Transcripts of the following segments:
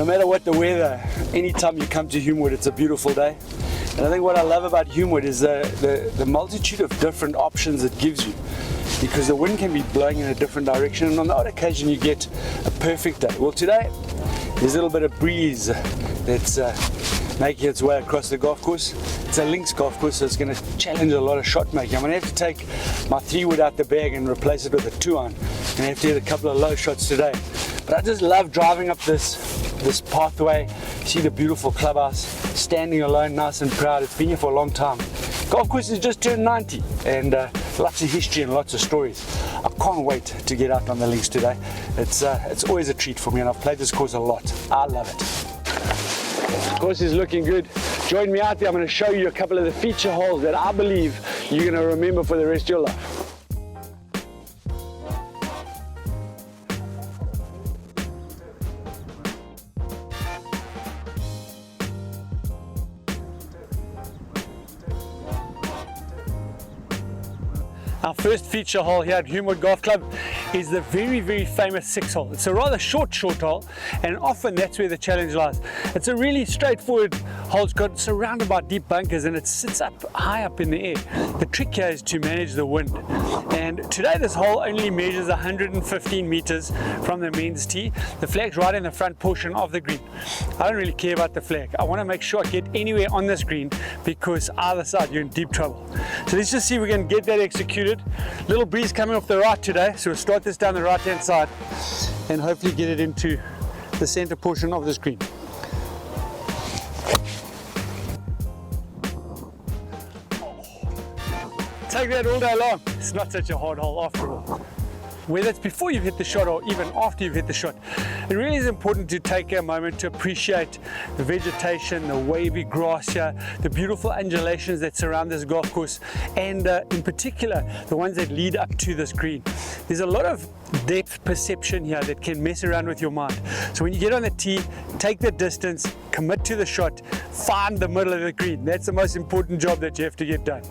no matter what the weather, anytime you come to Humewood, it's a beautiful day. And I think what I love about Humewood is the multitude of different options it gives you, because the wind can be blowing in a different direction, and on the odd occasion you get a perfect day. Well, today there's a little bit of breeze that's making its way across the golf course. It's a links golf course, so it's going to challenge a lot of shot making. I'm going to have to take my 3-wood out the bag and replace it with a 2-iron. I'm going to have to hit a couple of low shots today. But I just love driving up this pathway, see the beautiful clubhouse, standing alone nice and proud. It's been here for a long time. Golf course has just turned 90, and lots of history and lots of stories. I can't wait to get out on the links today. It's always a treat for me, and I've played this course a lot. I love it. The course is looking good. Join me out there. I'm going to show you a couple of the feature holes that I believe you're going to remember for the rest of your life. Our first feature hole here at Humewood Golf Club is the very, very famous 6-hole. It's a rather short hole, and often that's where the challenge lies. It's a really straightforward hole. It's got surrounded by deep bunkers, and it sits up high up in the air. The trick here is to manage the wind. And today this hole only measures 115 meters from the men's tee. The flag's right in the front portion of the green. I don't really care about the flag. I want to make sure I get anywhere on this green, because either side you're in deep trouble. So let's just see if we can get that executed. Little breeze coming off the right today, so we'll start this down the right hand side and hopefully get it into the center portion of the screen. Take that all day long. It's not such a hard hole after all. Whether it's before you've hit the shot or even after you've hit the shot, it really is important to take a moment to appreciate the vegetation, the wavy grass here, the beautiful undulations that surround this golf course, and in particular the ones that lead up to this green. There's a lot of depth perception here that can mess around with your mind. So when you get on the tee, take the distance, commit to the shot, find the middle of the green. That's the most important job that you have to get done.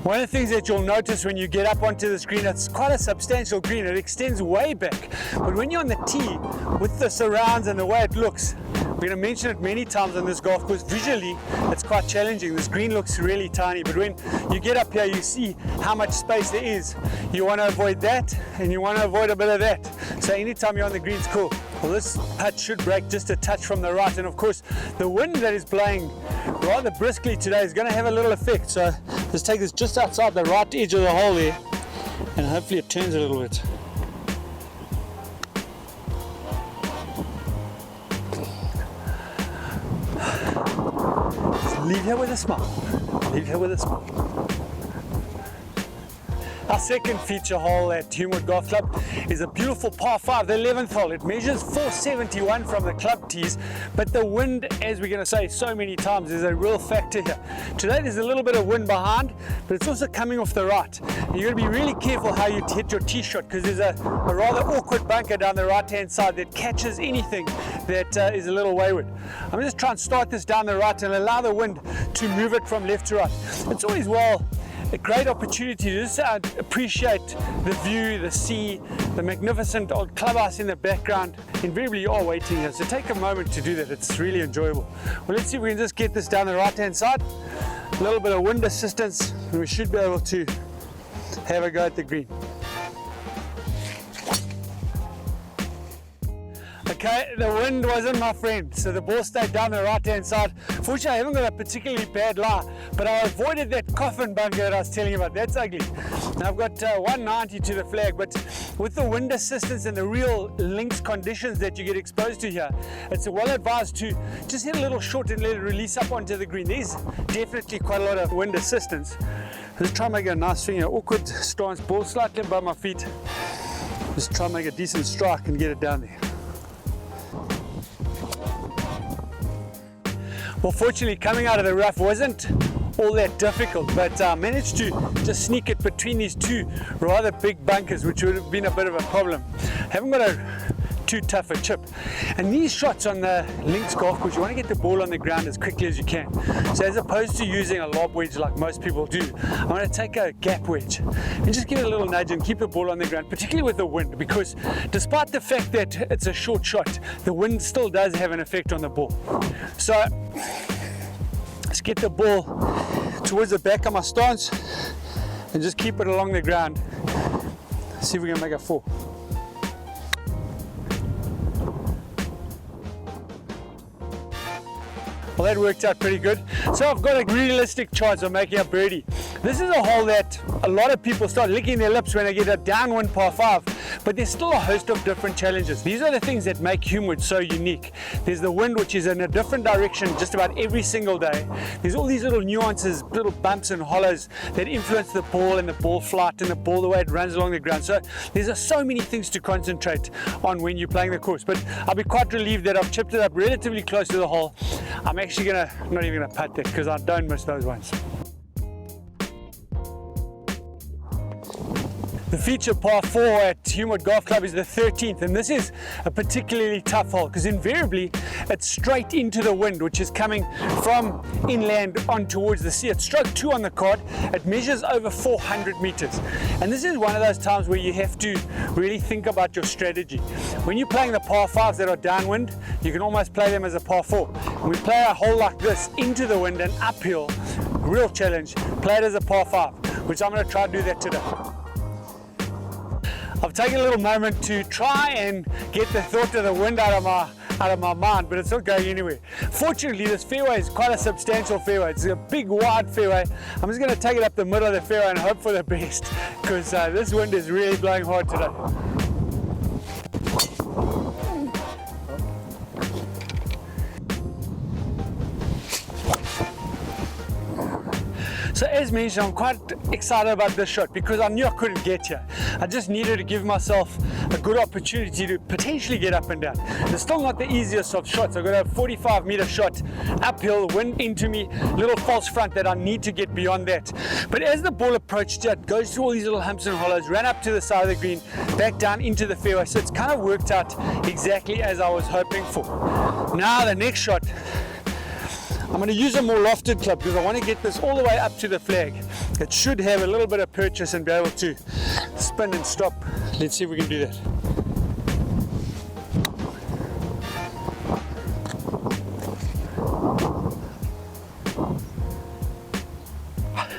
One of the things that you'll notice when you get up onto the green, it's quite a substantial green. It extends way back. But when you're on the tee, with the surrounds and the way it looks, we're going to mention it many times on this golf course, visually it's quite challenging. This green looks really tiny, but when you get up here you see how much space there is. You want to avoid that, and you want to avoid a bit of that. So anytime you're on the green's cool. Well, this putt should break just a touch from the right, and of course the wind that is blowing rather briskly today is going to have a little effect. So let's take this just outside the right edge of the hole there, and hopefully it turns a little bit. Just leave here with a smile. Leave here with a smile. Our second feature hole at Humewood Golf Club is a beautiful par 5, the 11th hole. It measures 471 from the club tees, but the wind, as we're going to say so many times, is a real factor here. Today there's a little bit of wind behind, but it's also coming off the right. And you're going to be really careful how you hit your tee shot, because there's a rather awkward bunker down the right hand side that catches anything that is a little wayward. I'm going to just try and start this down the right and allow the wind to move it from left to right. It's always a great opportunity to just appreciate the view, the sea, the magnificent old clubhouse in the background. Invariably you are waiting here, so take a moment to do that. It's really enjoyable. Well, let's see if we can just get this down the right hand side. A little bit of wind assistance, and we should be able to have a go at the green. Okay, the wind wasn't my friend, so the ball stayed down the right hand side. Fortunately, I haven't got a particularly bad lie, but I avoided that coffin bunker that I was telling you about. That's ugly. Now I've got 190 to the flag, but with the wind assistance and the real links conditions that you get exposed to here, it's well advised to just hit a little short and let it release up onto the green. There's definitely quite a lot of wind assistance. Let's try and make a nice swing, an awkward stance, ball slightly above my feet. Just try and make a decent strike and get it down there. Well, fortunately, coming out of the rough wasn't all that difficult, but I managed to just sneak it between these two rather big bunkers, which would have been a bit of a problem. I haven't got a too tough a chip. And these shots on the links golf course, you want to get the ball on the ground as quickly as you can. So as opposed to using a lob wedge like most people do, I'm going to take a gap wedge and just give it a little nudge and keep the ball on the ground, particularly with the wind, because despite the fact that it's a short shot, the wind still does have an effect on the ball. So let's get the ball towards the back of my stance and just keep it along the ground. See if we can make a 4. Well, that worked out pretty good. So I've got a realistic chance of making a birdie. This is a hole that a lot of people start licking their lips when they get a downwind par 5, but there's still a host of different challenges. These are the things that make Humewood so unique. There's the wind, which is in a different direction just about every single day. There's all these little nuances, little bumps and hollows that influence the ball and the ball flight and the ball, the way it runs along the ground. So there's so many things to concentrate on when you're playing the course, but I'll be quite relieved that I've chipped it up relatively close to the hole. I'm actually not even gonna putt that because I don't miss those ones. The feature par 4 at Humewood Golf Club is the 13th, and this is a particularly tough hole because invariably it's straight into the wind, which is coming from inland on towards the sea. It's stroke 2 on the card. It measures over 400 meters, and this is one of those times where you have to really think about your strategy. When you're playing the par 5s that are downwind, you can almost play them as a par 4. When we play a hole like this into the wind and uphill, real challenge, play it as a par 5, which I'm going to try to do that today. I've taken a little moment to try and get the thought of the wind out of my mind, but it's not going anywhere. Fortunately, this fairway is quite a substantial fairway. It's a big, wide fairway. I'm just going to take it up the middle of the fairway and hope for the best, because this wind is really blowing hard today. So as mentioned, I'm quite excited about this shot because I knew I couldn't get here. I just needed to give myself a good opportunity to potentially get up and down. It's still not the easiest of shots. I've got a 45-meter shot uphill, wind into me, little false front that I need to get beyond that. But as the ball approached it, goes through all these little humps and hollows, ran up to the side of the green, back down into the fairway. So it's kind of worked out exactly as I was hoping for. Now the next shot, I'm going to use a more lofted club because I want to get this all the way up to the flag. It should have a little bit of purchase and be able to spin and stop. Let's see if we can do that.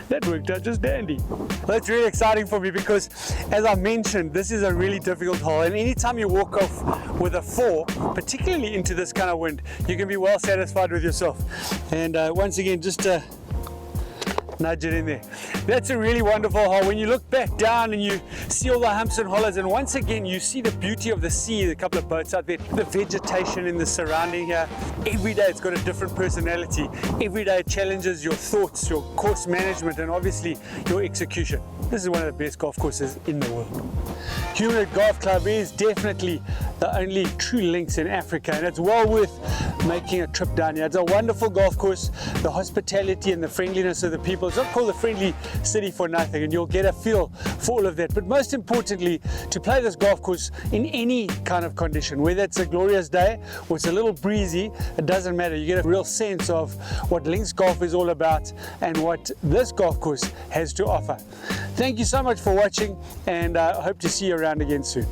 That worked out just dandy. Well, it's really exciting for me because, as I mentioned, this is a really difficult hole, and anytime you walk off with a 4, particularly into this kind of wind, you can be well satisfied with yourself. And once again, just nudge it in there. That's a really wonderful hole. When you look back down and you see all the humps and hollows, and once again you see the beauty of the sea, a couple of boats out there, the vegetation in the surrounding here. Every day it's got a different personality. Every day it challenges your thoughts, your course management, and obviously your execution. This is one of the best golf courses in the world. Humewood Golf Club is definitely the only true links in Africa, and it's well worth making a trip down here. It's a wonderful golf course. The hospitality and the friendliness of the people. It's not called the friendly city for nothing, and you'll get a feel for all of that. But most importantly, to play this golf course in any kind of condition, whether it's a glorious day or it's a little breezy, it doesn't matter. You get a real sense of what links golf is all about and what this golf course has to offer. Thank you so much for watching, and I hope to see you around again soon.